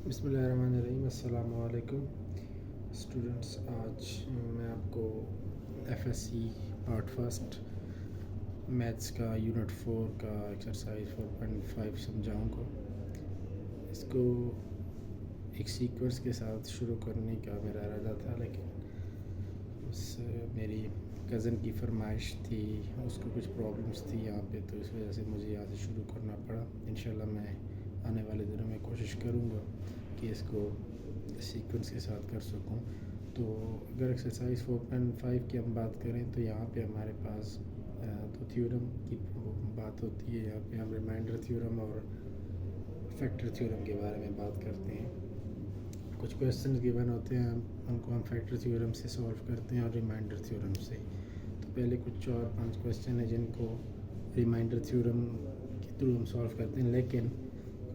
बिस्मिल्लाहिर्रहमानिर्रहीम। अस्सलाम वालेकुम स्टूडेंट्स। आज मैं आपको एफएससी पार्ट फर्स्ट मैथ्स का यूनिट 4 का एक्सरसाइज 4.5 समझाऊंगा। इसको एक सीक्वेंस के साथ शुरू करने का मेरा इरादा था, लेकिन उस मेरी कज़न की फरमाइश थी, उसको कुछ प्रॉब्लम्स थी यहाँ पे, तो इस वजह से मुझे यहाँ से शुरू करना पड़ा। इंशाल्लाह मैं आने वाले दिनों में कोशिश करूँगा कि इसको सीक्वेंस के साथ कर सकूं। तो अगर एक्सरसाइज 4.5 की हम बात करें तो यहाँ पे हमारे पास तो थ्योरम की बात होती है। यहाँ पे हम रिमाइंडर थ्योरम और फैक्टर थ्योरम के बारे में बात करते हैं। कुछ क्वेश्चंस गिवन होते हैं, उनको हम फैक्टर थ्योरम से सॉल्व करते हैं और रिमाइंडर थ्योरम से। तो पहले कुछ और 5 क्वेश्चन है जिनको रिमाइंडर थ्योरम के थ्रू हम सॉल्व करते हैं, लेकिन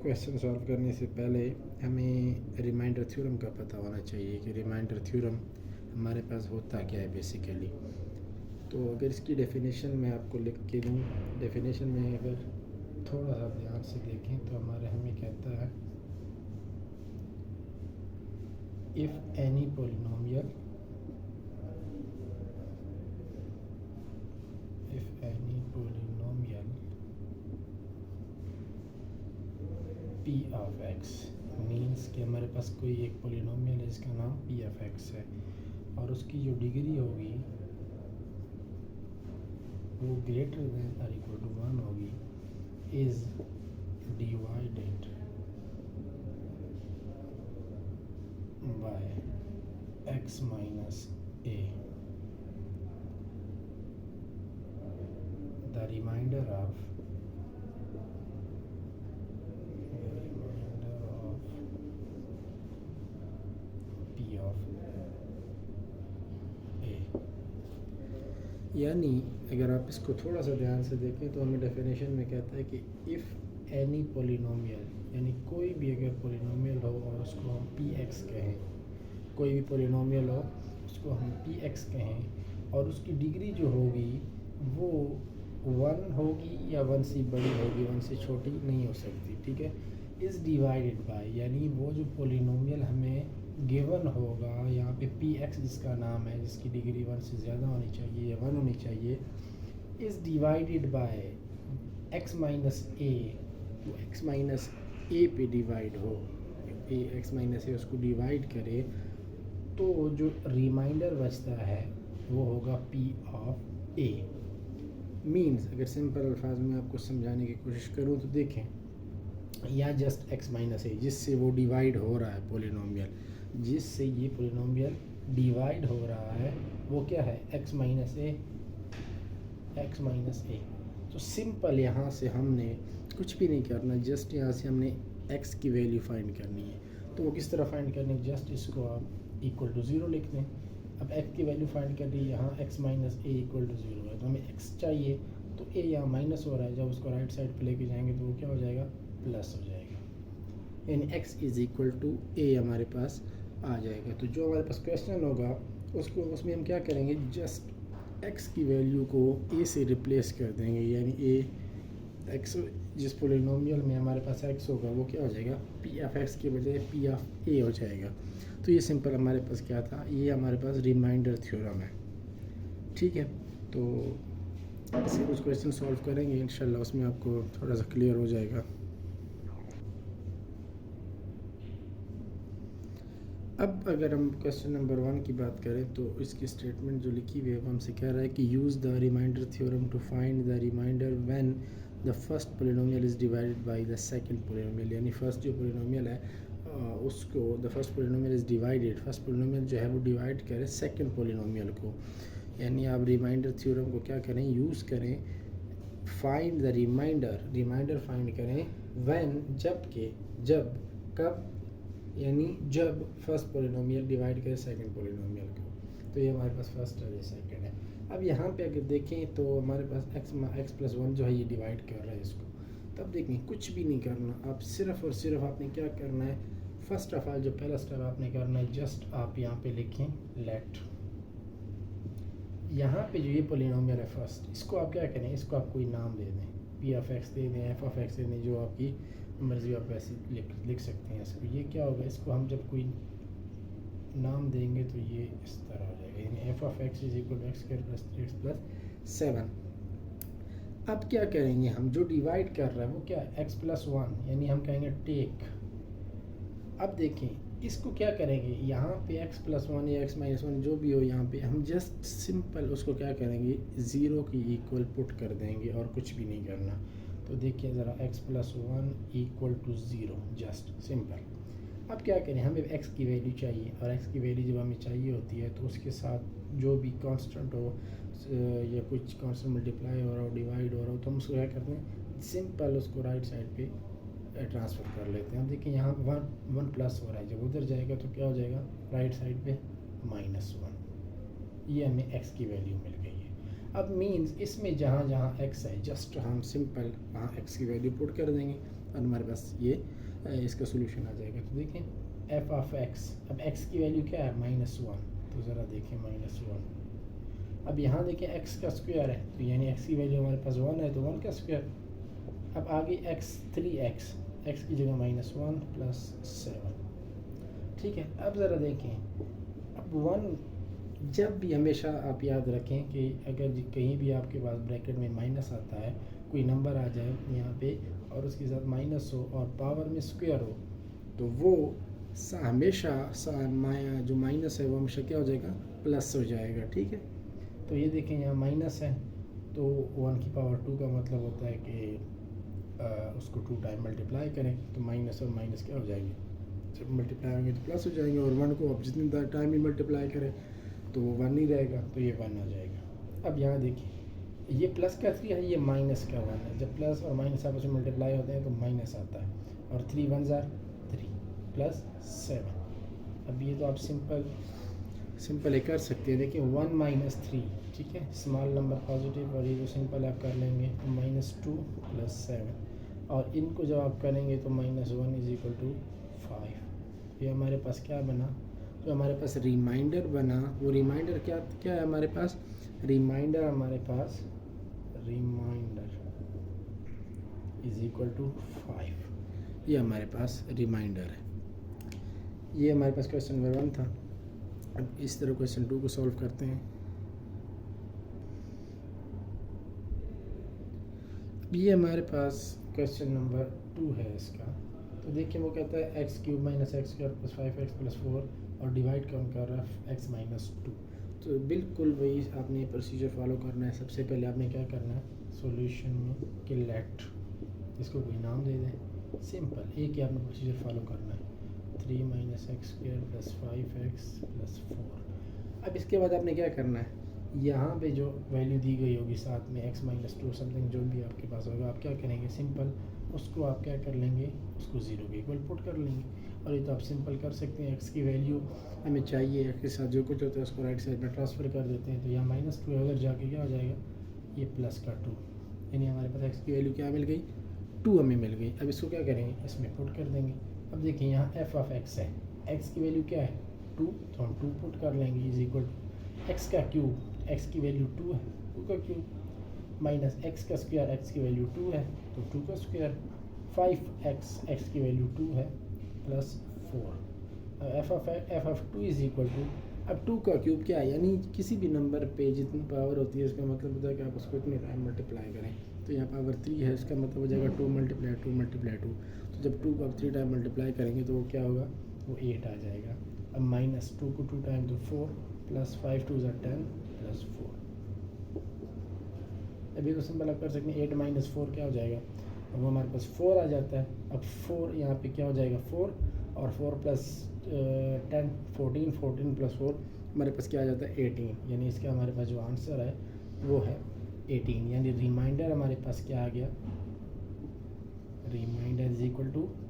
क्वेश्चन सॉल्व करने से पहले हमें रिमाइंडर थ्योरम का पता होना चाहिए कि रिमाइंडर थ्योरम हमारे पास होता क्या है बेसिकली। तो अगर इसकी डेफिनेशन मैं आपको लिख के दूँ, डेफिनेशन में अगर थोड़ा सा ध्यान से देखें तो हमें कहता है if any polynomial P of x means कि हमारे पास कोई एक पोलिनोमियल है जिसका नाम पी ऑफ एक्स है और उसकी जो डिग्री होगी वो ग्रेटर देन और इक्वल टू 1 होगी, is divided by x minus a. The reminder of p of a. यानी अगर आप इसको थोड़ा सा ध्यान से देखें तो हमें डेफिनेशन में कहता है कि इफ़ एनी पोलिनोमियल, यानी कोई भी अगर पोलिनोमियल हो और उसको हम पी एक्स कहें, कोई भी पोलिनोमियल हो उसको हम पी एक्स कहें और उसकी डिग्री जो होगी वो 1 होगी या 1 से बड़ी होगी, 1 से छोटी नहीं हो सकती, ठीक है। इज़ डिवाइडेड बाय, यानी वो जो पोलिनोमियल हमें गिवन होगा यहाँ पे पी एक्स जिसका नाम है, जिसकी डिग्री 1 से ज़्यादा होनी चाहिए या 1 होनी चाहिए, is divided by x minus a, वो एक्स माइनस ए पे डिवाइड हो, ए एक्स माइनस ए उसको डिवाइड करे तो जो रिमाइंडर बचता है वो होगा पी ऑफ ए। मीन्स अगर सिंपल अल्फाज में आपको समझाने की कोशिश करूँ तो देखें, या जस्ट एक्स माइनस ए जिससे वो डिवाइड हो रहा है पोलिनोमियल, जिससे ये पोलिनोमियल डिवाइड हो रहा है वो क्या है, एक्स माइनस ए, एक्स माइनस ए। तो सिंपल यहाँ से हमने कुछ भी नहीं करना, जस्ट यहाँ से हमने एक्स की वैल्यू फाइंड करनी है। तो वो किस तरह फाइंड करनी है, जस्ट इसको आप इक्वल टू 0 लिख दें। अब एक्स की वैल्यू फाइंड कर रही है, यहाँ x minus a equal to 0 है, तो हमें एक्स चाहिए, तो ए यहाँ माइनस हो रहा है, जब उसको राइट साइड पे लेके जाएंगे तो वो क्या हो जाएगा, प्लस हो जाएगा, यानी एक्स इज़ इक्वल टू ए हमारे पास आ जाएगा। तो जो हमारे पास क्वेश्चन होगा उसको, उसमें हम क्या करेंगे, जस्ट एक्स की वैल्यू को ए से रिप्लेस कर देंगे, यानी ए एक्स जिस पोलिनोमियल में हमारे पास एक्स होगा वो क्या हो जाएगा, पी ऑफ एक्स के बजाय पी ऑफ ए हो जाएगा। तो ये सिंपल हमारे पास क्या था, ये हमारे पास रिमाइंडर थ्योरम है, ठीक है। तो ऐसे कुछ क्वेश्चन सॉल्व करेंगे इंशाल्लाह, उसमें आपको थोड़ा सा क्लियर हो जाएगा। अब अगर हम क्वेश्चन नंबर 1 की बात करें तो इसकी स्टेटमेंट जो लिखी हुई है वो हमसे कह रहा है कि use the remainder theorem to find the remainder when the first polynomial is divided by the second polynomial. यानी फर्स्ट जो पोलिनोमियल है उसको, the first polynomial is divided, first polynomial जो है वो डिवाइड करे सेकंड पोलिनोमियल को। यानी आप रिमाइंडर थ्योरम को क्या करें, यूज़ करें, find the remainder, remainder find करें व्हेन, जब कब, यानी जब फर्स्ट पोलिनोमियल डिवाइड करे सेकंड पोलिनोमियल को। तो ये हमारे पास फर्स्ट और ये सेकंड है। अब यहाँ पे अगर देखें तो हमारे पास एक्स प्लस 1 जो है ये डिवाइड कर रहा है इसको। तब देखें कुछ भी नहीं करना, आप सिर्फ और सिर्फ आपने क्या करना है, फर्स्ट ऑफ ऑल जो पहला स्टेप आपने करना है, जस्ट आप यहाँ पे लिखें लेट, यहाँ पे जो ये पोलिनोमियल है फर्स्ट, इसको आप क्या करें, इसको आप कोई नाम दे दें, पी ऑफ एक्स दे दें, एफ ऑफ एक्स दे दें, जो आपकी मर्जी आप ऐसे लिख सकते हैं इसको। ये क्या होगा, इसको हम जब कोई नाम देंगे तो ये इस तरह हो जाएगा, यानी f of x is equal to x square plus 3x plus 7। अब क्या करेंगे हम, जो डिवाइड कर रहा है वो क्या है, एक्स प्लस 1, यानी हम कहेंगे टेक। अब देखें इसको क्या करेंगे, यहाँ पे x प्लस 1 या x माइनस 1 जो भी हो, यहाँ पे हम जस्ट सिंपल उसको क्या करेंगे, ज़ीरो की इक्वल पुट कर देंगे और कुछ भी नहीं करना। तो देखिए ज़रा x plus 1 equal to 0, just simple. अब क्या करें, हमें x की वैल्यू चाहिए, और x की वैल्यू जब हमें चाहिए होती है तो उसके साथ जो भी कांस्टेंट हो या कुछ कांस्टेंट मल्टीप्लाई हो रहा हो, डिवाइड हो रहा हो, तो हम उसको क्या करते हैं, सिंपल उसको राइट साइड पे ट्रांसफ़र कर लेते हैं। अब देखिए यहाँ वन प्लस हो रहा है, जब उधर जाएगा तो क्या हो जाएगा, राइट साइड पे -1। ये हमें x की वैल्यू मिल गई है। अब मीन्स इसमें जहाँ जहाँ x है जस्ट हम सिंपल वहाँ x की वैल्यू पुट कर देंगे और हमारे पास ये इसका सोल्यूशन आ जाएगा। तो देखें एफ ऑफ एक्स, अब x की वैल्यू क्या है, -1, तो ज़रा देखें -1। अब यहाँ देखें x का स्क्वायर है, तो यानी x की वैल्यू हमारे पास 1 है, तो 1 का स्क्वायर। अब आगे x की जगह -1 प्लस 7, ठीक है। अब ज़रा देखें, अब 1 जब भी हमेशा आप याद रखें कि अगर कहीं भी आपके पास ब्रैकेट में माइनस आता है, कोई नंबर आ जाए यहाँ पे और उसके साथ माइनस हो और पावर में स्क्वायर हो, तो वो हमेशा जो माइनस है वो हमेशा क्या हो जाएगा, प्लस हो जाएगा, ठीक है। तो ये देखें यहाँ माइनस है, तो 1 की पावर 2 का मतलब होता है कि उसको 2 टाइम मल्टीप्लाई करें, तो माइनस और माइनस क्या हो जाएंगे, जब मल्टीप्लाई होंगे तो प्लस हो जाएंगे, और 1 को आप जितनी टाइम ही मल्टीप्लाई करें तो वो 1 ही रहेगा, तो ये 1 आ जाएगा। अब यहाँ देखिए ये प्लस का 3 है, ये माइनस का 1 है। जब प्लस और माइनस आपस में मल्टीप्लाई होते हैं तो माइनस आता है, और 3 1 ज़ार 3 प्लस 7। अब ये तो आप सिंपल कर सकते हैं। देखिए 1 - 3, ठीक है, स्मॉल नंबर पॉजिटिव, और ये जो सिंपल आप कर लेंगे -2 प्लस 7, और इनको जब आप करेंगे तो -1 = 5। ये हमारे पास क्या बना, जो हमारे पास रिमाइंडर बना, वो रिमाइंडर क्या है हमारे पास, रिमाइंडर = 5। ये हमारे पास रिमाइंडर है। ये हमारे पास क्वेश्चन नंबर 1 था। अब इस तरह क्वेश्चन 2 को सॉल्व करते हैं। ये हमारे पास क्वेश्चन नंबर 2 है इसका। तो देखिए वो कहता है x³ - x² + 5x + 4, और डिवाइड कौन कर रहा है, x - 2। तो बिल्कुल वही आपने प्रोसीजर फॉलो करना है। सबसे पहले आपने क्या करना है, सॉल्यूशन में कि लेट, इसको कोई नाम दे दें, सिंपल एक ही आपने प्रोसीजर फॉलो करना है, 3 - x² + 5x + 4। अब इसके बाद आपने क्या करना है, यहाँ पे जो वैल्यू दी गई होगी साथ में x - 2 समथिंग जो भी आपके पास होगा, आप क्या करेंगे, सिंपल उसको आप क्या कर लेंगे, उसको 0 के इक्वल पुट कर लेंगे। और ये तो आप सिंपल कर सकते हैं, x की वैल्यू हमें चाहिए, x के साथ जो कुछ होता है उसको राइट साइड में ट्रांसफ़र कर देते हैं, तो यहाँ -2 अगर जाके क्या हो जाएगा, ये प्लस का 2, यानी हमारे पास x की वैल्यू क्या मिल गई, 2 हमें मिल गई। अब इसको क्या करेंगे, इसमें पुट कर देंगे। अब देखिए यहाँ एफ ऑफ एक्स है, x की वैल्यू क्या है, 2, तो हम 2 पुट कर लेंगे, = x का क्यूब, x की वैल्यू 2 है, 2 का क्यूब माइनस x का स्क्वायर, x की वैल्यू 2 है तो 2 का स्क्वायर, 5x, x की वैल्यू 2 है प्लस 4। एफ ऑफ 2 = अब 2 का क्यूब क्या है, यानी किसी भी नंबर पे जितनी पावर होती है इसका मतलब होता है कि आप उसको इतने टाइम मल्टीप्लाई करें। तो यहाँ पावर 3 है, इसका मतलब हो जाएगा 2 × 2 तो जब 2 को आप 3 टाइम मल्टीप्लाई करेंगे तो वो क्या होगा, वो 8 आ जाएगा। अब -2 को 2 टाइम तो 4, प्लस 5 2 = 10 प्लस 4। अभी तो सिंपल आप कर सकते हैं, 8 - 4 क्या हो जाएगा, अब वो हमारे पास 4 आ जाता है। अब 4 यहाँ पे क्या हो जाएगा, 4 और 4 प्लस 10 14, 14 प्लस 4 हमारे पास क्या आ जाता है, 18। यानी इसका हमारे पास जो आंसर है वो है 18, यानी रिमाइंडर हमारे पास क्या आ गया, रिमाइंडर =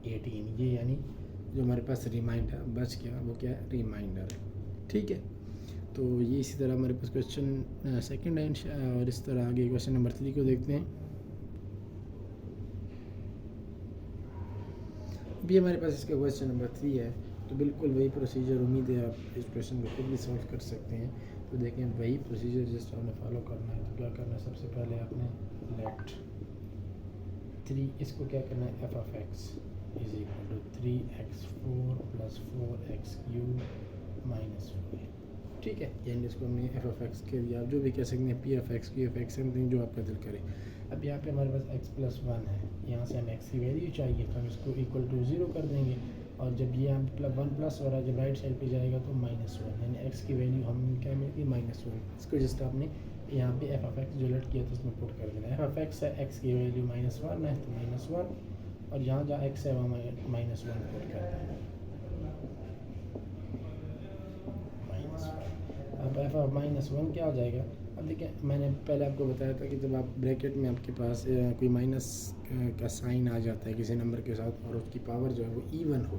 18। ये यानी जो हमारे पास रिमाइंडर बच गया वो क्या है, रिमाइंडर है, ठीक है। तो ये इसी तरह हमारे पास क्वेश्चन सेकंड है, और इस तरह आगे क्वेश्चन नंबर 3 को देखते हैं। अभी हमारे पास इसका क्वेश्चन नंबर 3 है, तो बिल्कुल वही प्रोसीजर, उम्मीद है आप इस क्वेश्चन को खुद भी सॉल्व कर सकते हैं। तो देखें वही प्रोसीजर जस्ट आपने फॉलो करना है। तो क्या करना है, सबसे पहले आपने लेट 3 इसको क्या करना है f of x is equal to 3x4 + 4x³ -4, ठीक है। यानी इसको हमने एफ ऑफ एक्स के लिए आप जो भी कह सकते हैं P of x, Q of x, something जो आपका दिल करे। अब यहाँ पे हमारे पास x+1 है, यहाँ से हमें x की वैल्यू चाहिए तो हम इसको इक्वल टू 0 कर देंगे, और जब ये हम 1+ हो रहा है जब राइट साइड पे जाएगा तो -1, यानी x की वैल्यू हम क्या मिलती है -1। इसको जस्ट आपने यहाँ पे एफ ऑफ एक्स जो लेट किया था उसमें पुट कर देना। एफ ऑफ एक्स है, x की वैल्यू -1 है तो -1, और यहाँ जहाँ x है वहाँ -1 पुट कर देना। अब एफ ऑफ -1 क्या हो जाएगा। अब देखिए मैंने पहले आपको बताया था कि जब आप ब्रैकेट में आपके पास कोई माइनस का साइन आ जाता है किसी नंबर के साथ और उसकी पावर जो है वो इवन हो,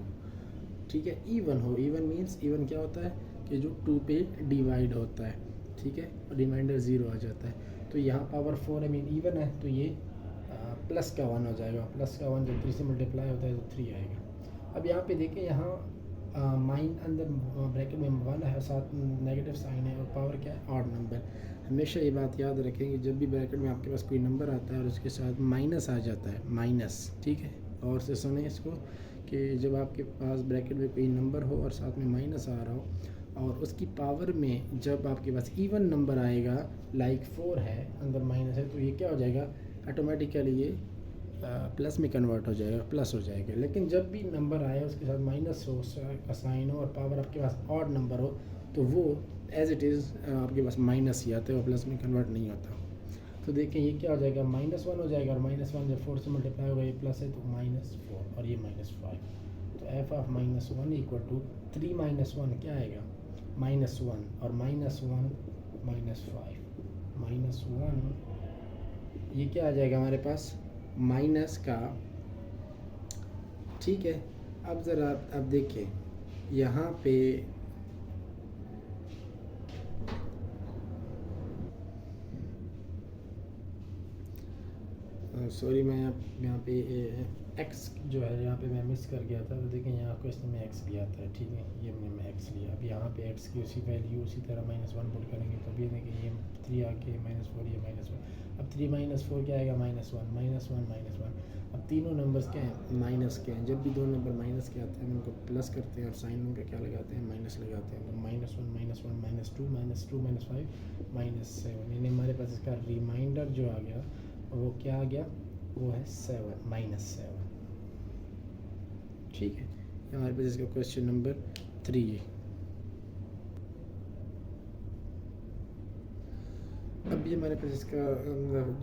ठीक है, इवन हो। इवन मीन्स इवन क्या होता है कि जो 2 पे डिवाइड होता है, ठीक है, और रिमाइंडर 0 आ जाता है। तो यहाँ पावर 4 है मीन इवन है, तो ये प्लस का 1 हो जाएगा। प्लस का 1 जब 3 से मल्टीप्लाई होता है तो 3 आएगा। अब यहाँ पे देखिए यहाँ माइन अंदर ब्रैकेट में 1 है, साथ नेगेटिव साइन है, और पावर क्या है ऑड नंबर। हमेशा ये बात याद रखें कि जब भी ब्रैकेट में आपके पास कोई नंबर आता है और उसके साथ माइनस आ जाता है, माइनस, ठीक है, और से सुने इसको कि जब आपके पास ब्रैकेट में कोई नंबर हो और साथ में माइनस आ रहा हो और उसकी पावर में जब आपके पास इवन नंबर आएगा, लाइक 4 है अंदर माइनस है, तो ये क्या हो जाएगा ऑटोमेटिकली ये प्लस में कन्वर्ट हो जाएगा, प्लस हो जाएगा। लेकिन जब भी नंबर आए उसके साथ माइनस हो का साइन हो और पावर आपके पास ऑड नंबर हो तो वो एज इट इज़ आपके पास माइनस ही आता है और प्लस में कन्वर्ट नहीं होता। तो देखें ये क्या हो जाएगा -1 हो जाएगा, और -1 जब 4 से मल्टीप्लाई होगा ये प्लस है तो -4 और ये -5। तो एफ ऑफ -1 इक्वल टू 3 - 1 क्या आएगा -1, और -1 -5 -1 ये क्या आ जाएगा हमारे पास माइनस का, ठीक है। अब ज़रा अब देखिए यहाँ पे सॉरी मैं यहाँ पे x जो है यहाँ पे मैं मिस कर गया था। तो देखें यहाँ क्वेश्चन में x भी आता है, ठीक है, ये मैंने x लिया। अब यहाँ पे x की उसी वैल्यू उसी तरह -1 पुट करेंगे तो ये देखिए ये 3 आके -4 ये -1। अब 3 - 4 क्या आएगा -1 अब तीनों नंबर्स क्या हैं माइनस के हैं। जब भी दो नंबर माइनस के आते हैं हम उनको प्लस करते हैं और साइन उनका क्या लगाते हैं माइनस लगाते हैं। तो -1 -2 -5 -7, यानी हमारे पास इसका रिमाइंडर जो आ गया वो क्या आ गया वो है 7 -7, ठीक है। हमारे पास इसका क्वेश्चन नंबर 3 है। अब ये हमारे पास इसका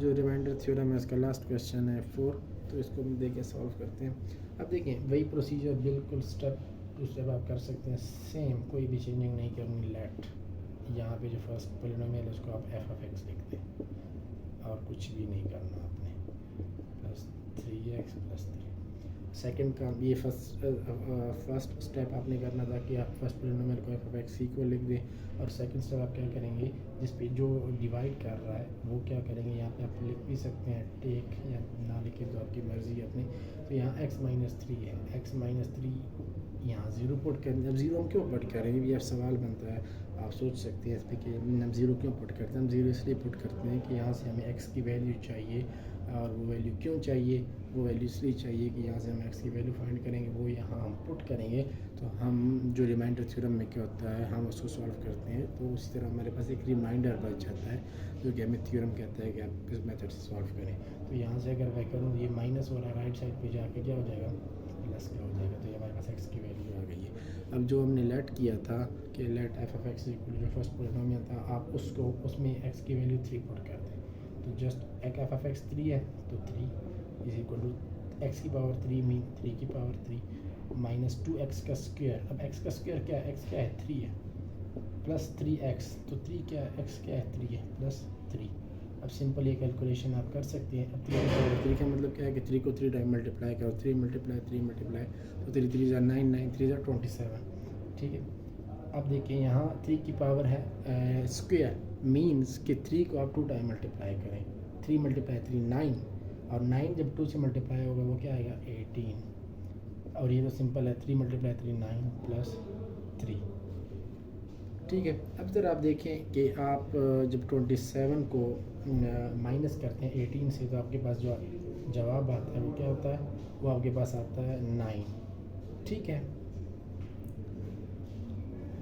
जो रिमाइंडर थ्योरम है इसका लास्ट क्वेश्चन है 4, तो इसको हम देखें सॉल्व करते हैं। अब देखें वही प्रोसीजर बिल्कुल स्टेप टू स्टेप आप कर सकते हैं, सेम, कोई भी चेंजिंग नहीं करनी। लेट यहाँ पे जो फर्स्ट पॉलिनोमियल है उसको आप एफ ऑफ एक्स लिख दें और कुछ भी नहीं करना आपने, +3x + 3। सेकंड काम ये फर्स्ट स्टेप आपने करना था कि आप फर्स्ट पॉलिनोमियल को एफ ऑफ एक्स को लिख दें, और सेकंड स्टेप आप क्या करेंगे जिस पे जो डिवाइड कर रहा है वो क्या करेंगे, यहाँ पे आप लिख भी सकते हैं टेक या ना लिखे तो आपकी मर्ज़ी है अपनी। तो यहाँ x - 3 है, x - 3 यहाँ 0 पुट करेंगे। अब 0 हम क्यों पुट करेंगे, ये सवाल बनता है, आप सोच सकते हैं इस पर कि हम 0 क्यों पुट करते हैं। हम 0 इसलिए पुट करते हैं कि यहाँ से हमें x की वैल्यू चाहिए, और वो वैल्यू क्यों चाहिए, वो वैल्यू इसलिए चाहिए कि यहाँ से हम x की वैल्यू फाइंड करेंगे, वो यहाँ हम पुट करेंगे तो हम जो रिमाइंडर थ्योरम में क्या होता है हम उसको सॉल्व करते हैं। तो उसी तरह हमारे पास एक रिमाइंडर बच जाता है जो कि हमें थ्योरम कहता है कि आप किस मेथड से सॉल्व करें। तो यहाँ से अगर मैं करूँ ये माइनस हो रहा है, राइट साइड पे जाके क्या हो जाएगा प्लस का हो जाएगा। तो ये हमारे पास x की वैल्यू आ गई है। अब जो हमने लेट किया था कि let f of x equal जो फर्स्ट पॉलिनोमियल था, आप उसको उसमें x की वैल्यू 3 पुट कर दें। तो जस्ट एफ ऑफ एक्स 3 है तो 3 इज इक्वल टू x की पावर 3 मीन 3 की पावर 3 -2x का स्क्वायर। अब x का स्क्वायर क्या है, x क्या है 3 है, प्लस 3x, तो 3 क्या है x क्या है 3 है प्लस 3। अब सिंपल ये कैलकुलेशन आप कर सकते हैं। अब 3 का मतलब क्या है कि 3 को 3 टाइम मल्टीप्लाई करो, 3 मल्टीप्लाई तो 3 3 9 9 3 27, ठीक है। अब देखिए यहाँ 3 की पावर है स्क्वायर, मीन्स कि 3 को आप 2 टाइम मल्टीप्लाई करें, 3 × 3 9, और 9 जब 2 से मल्टीप्लाई होगा वो क्या आएगा 18, और ये तो सिंपल है 3 × 3 9 + 3, ठीक है। अब ज़रा आप देखें कि आप जब 27 को माइनस करते हैं 18 से तो आपके पास जो जवाब आता है वो क्या होता है, वो आपके पास आता है 9। ठीक है,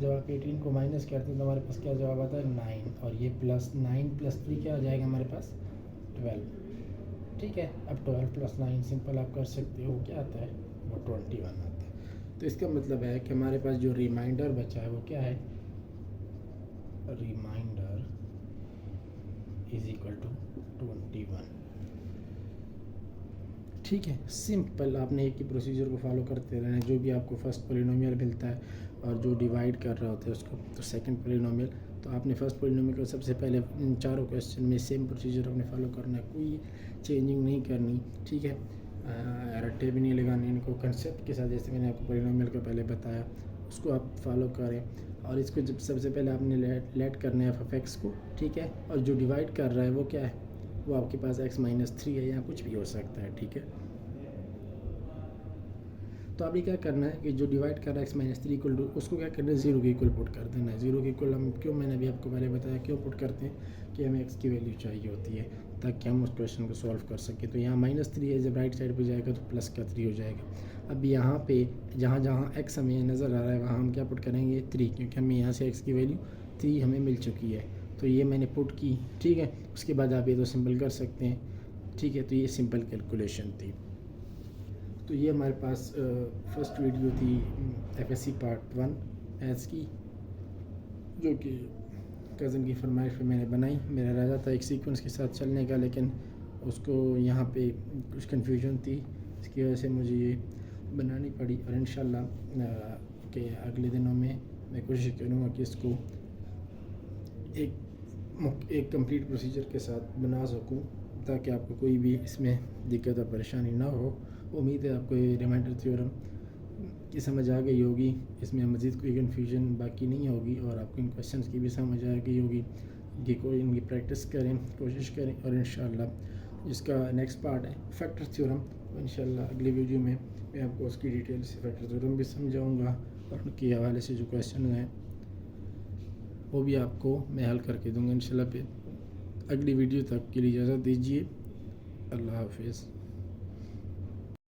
जब आप 18 को माइनस करते हैं तो हमारे पास क्या जवाब आता है 9, और ये प्लस 9 प्लस 3 क्या आ जाएगा हमारे पास 12। ठीक है, अब 12 प्लस 9 सिंपल आप कर सकते हो, क्या आता है वो 21 आता है। तो इसका मतलब है कि हमारे पास जो रिमाइंडर बचा है वो क्या है, रिमाइंडर इज इक्वल टू 21। ठीक है, सिंपल आपने एक ही प्रोसीजर को फॉलो करते रहना है। जो भी आपको फर्स्ट पोलिनोमियल मिलता है और जो डिवाइड कर रहा होता है उसको तो सेकंड पोलिनोमियल, तो आपने फर्स्ट पोलिनोमियल को सबसे पहले इन चारों क्वेश्चन में सेम प्रोसीजर आपने फॉलो करना है, कोई चेंजिंग नहीं करनी। ठीक है, रट्टे भी नहीं लगाने, इनको कंसेप्ट के साथ जैसे मैंने आपको पोलिनोमियल को पहले बताया उसको आप फॉलो करें। और इसको जब सबसे पहले आपने लेट करना है एफ एक्स को। ठीक है, और जो डिवाइड कर रहा है वो क्या है, वो आपके पास x-3 है या कुछ भी हो सकता है। ठीक है, तो अभी क्या करना है कि जो डिवाइड कर रहा है x-3 इक्वल टू, उसको क्या करना है 0 के इक्वल पुट कर देना है। 0 के इक्वल हम क्यों, मैंने अभी आपको पहले बताया क्यों पुट करते हैं कि हमें x की वैल्यू चाहिए होती है ताकि हम उस क्वेश्चन को सॉल्व कर सकें। तो यहाँ -3 है, जब राइट साइड पर जाएगा तो प्लस का 3 हो जाएगा। अब यहाँ पे जहाँ जहाँ x हमें नज़र आ रहा है वहाँ हम क्या पुट करेंगे 3, क्योंकि हमें यहाँ से x की वैल्यू 3 हमें मिल चुकी है, तो ये मैंने पुट की। ठीक है, उसके बाद आप ये तो सिंपल कर सकते हैं। ठीक है, तो ये सिंपल कैलकुलेशन थी। तो ये हमारे पास फर्स्ट वीडियो थी FSC पार्ट 1 मैथ्स की, जो कि कज़न की फरमाइश पे मैंने बनाई। मेरा इरादा था एक सीक्वेंस के साथ चलने का, लेकिन उसको यहाँ पे कुछ कन्फ्यूजन थी, इसकी वजह से मुझे ये बनानी पड़ी। और इंशाल्लाह के अगले दिनों में मैं कोशिश करूँगा कि इसको एक कंप्लीट प्रोसीजर के साथ बना सकूं ताकि आपको कोई भी इसमें दिक्कत और परेशानी ना हो। उम्मीद है आपको ये रिमाइंडर थ्योरम की समझ आ गई होगी, इसमें मज़ीद कोई कन्फ्यूजन बाकी नहीं होगी और आपको इन क्वेश्चंस की भी समझ आ गई होगी कि कोई इनकी प्रैक्टिस करें, कोशिश करें। और इंशाल्लाह जिसका नेक्स्ट पार्ट है फैक्टर थ्योरम, इंशाल्लाह अगली वीडियो में मैं आपको उसकी डिटेल से फैक्टर थ्योरम भी समझाऊँगा और उनके हवाले से जो क्वेश्चन हैं वो भी आपको मैं हल करके दूँगा इंशाल्लाह। पे अगली वीडियो तक के लिए इजाज़त दीजिए। अल्लाह हाफिज़।